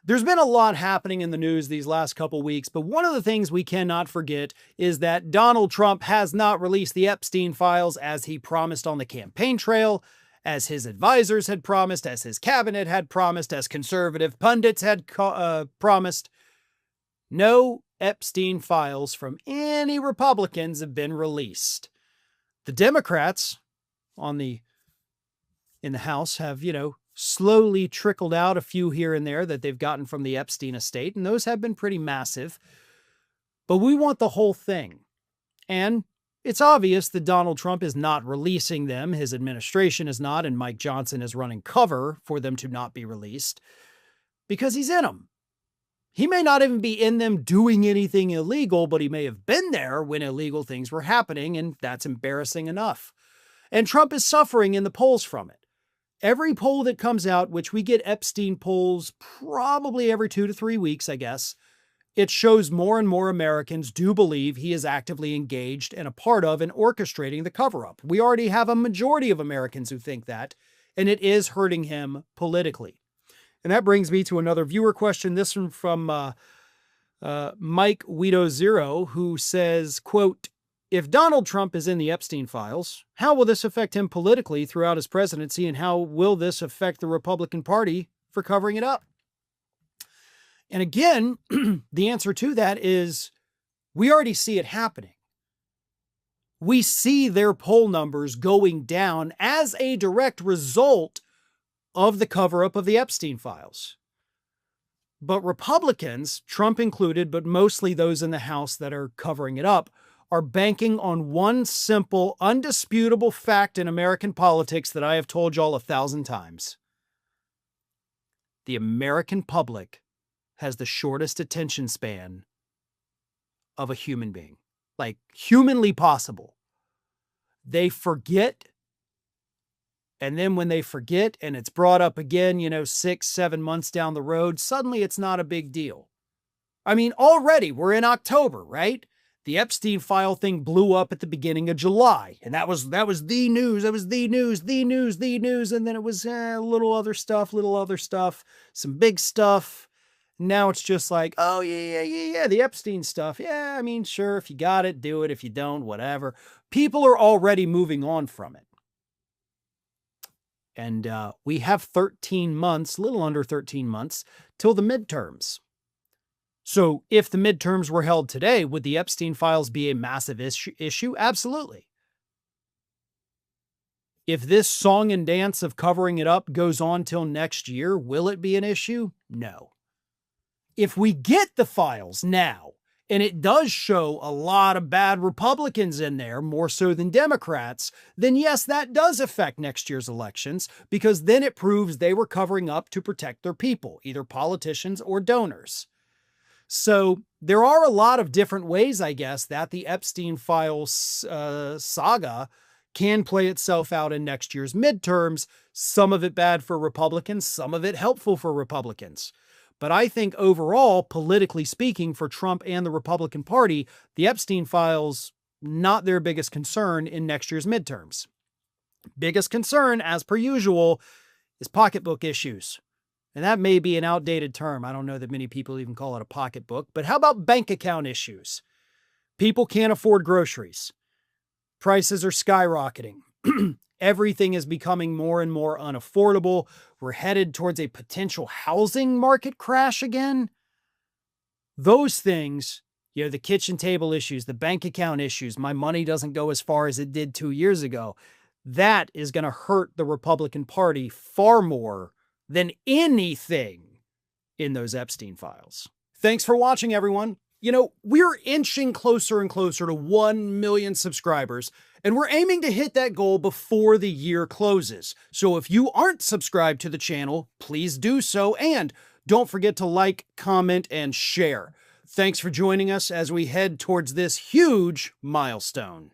There's been a lot happening in the news these last couple weeks, but one of the things we cannot forget is that Donald Trump has not released the Epstein files as he promised on the campaign trail, as his advisors had promised, as his cabinet had promised, as conservative pundits had promised. No Epstein files from any Republicans have been released. The Democrats in the House have, slowly trickled out a few here and there that they've gotten from the Epstein estate, and those have been pretty massive. But we want the whole thing. And it's obvious that Donald Trump is not releasing them. His administration is not, and Mike Johnson is running cover for them to not be released because he's in them. He may not even be in them doing anything illegal, but he may have been there when illegal things were happening, and that's embarrassing enough. And Trump is suffering in the polls from it. Every poll that comes out, which we get Epstein polls probably every 2 to 3 weeks, I guess, it shows more and more Americans do believe he is actively engaged and a part of and orchestrating the cover-up. We already have a majority of Americans who think that, and it is hurting him politically. And that brings me to another viewer question. This one from Mike Weedo0, who says, quote, "If Donald Trump is in the Epstein files, how will this affect him politically throughout his presidency, and how will this affect the Republican Party for covering it up?" And again, the answer to that is we already see it happening. We see their poll numbers going down as a direct result of the cover-up of the Epstein files. But Republicans, Trump included, but mostly those in the House that are covering it up, are banking on one simple, undisputable fact in American politics that I have told y'all 1,000 times. The American public has the shortest attention span of a human being. Like, humanly possible. They forget, and then when they forget and it's brought up again, 6, 7 months down the road, suddenly it's not a big deal. I mean, already we're in October, right? The Epstein file thing blew up at the beginning of July, and that was the news. That was the news. And then it was little other stuff, some big stuff. Now it's just like, oh, yeah, the Epstein stuff. Yeah, I mean, sure, if you got it, do it. If you don't, whatever. People are already moving on from it. And we have 13 months, a little under 13 months, till the midterms. So if the midterms were held today, would the Epstein files be a massive issue? Absolutely. If this song and dance of covering it up goes on till next year, will it be an issue? No. If we get the files now, and it does show a lot of bad Republicans in there, more so than Democrats, then yes, that does affect next year's elections, because then it proves they were covering up to protect their people, either politicians or donors. So there are a lot of different ways, I guess, that the Epstein files saga can play itself out in next year's midterms. Some of it bad for Republicans, some of it helpful for Republicans. But I think overall, politically speaking, for Trump and the Republican Party, the Epstein files, not their biggest concern in next year's midterms. Biggest concern, as per usual, is pocketbook issues. And that may be an outdated term. I don't know that many people even call it a pocketbook. But how about bank account issues? People can't afford groceries. Prices are skyrocketing. Everything is becoming more and more unaffordable. We're headed towards a potential housing market crash again. Those things, the kitchen table issues, the bank account issues, my money doesn't go as far as it did 2 years ago. That is going to hurt the Republican Party far more than anything in those Epstein files. Thanks for watching, everyone. We're inching closer and closer to 1 million subscribers, and we're aiming to hit that goal before the year closes. So if you aren't subscribed to the channel, please do so, and don't forget to like, comment, and share. Thanks for joining us as we head towards this huge milestone.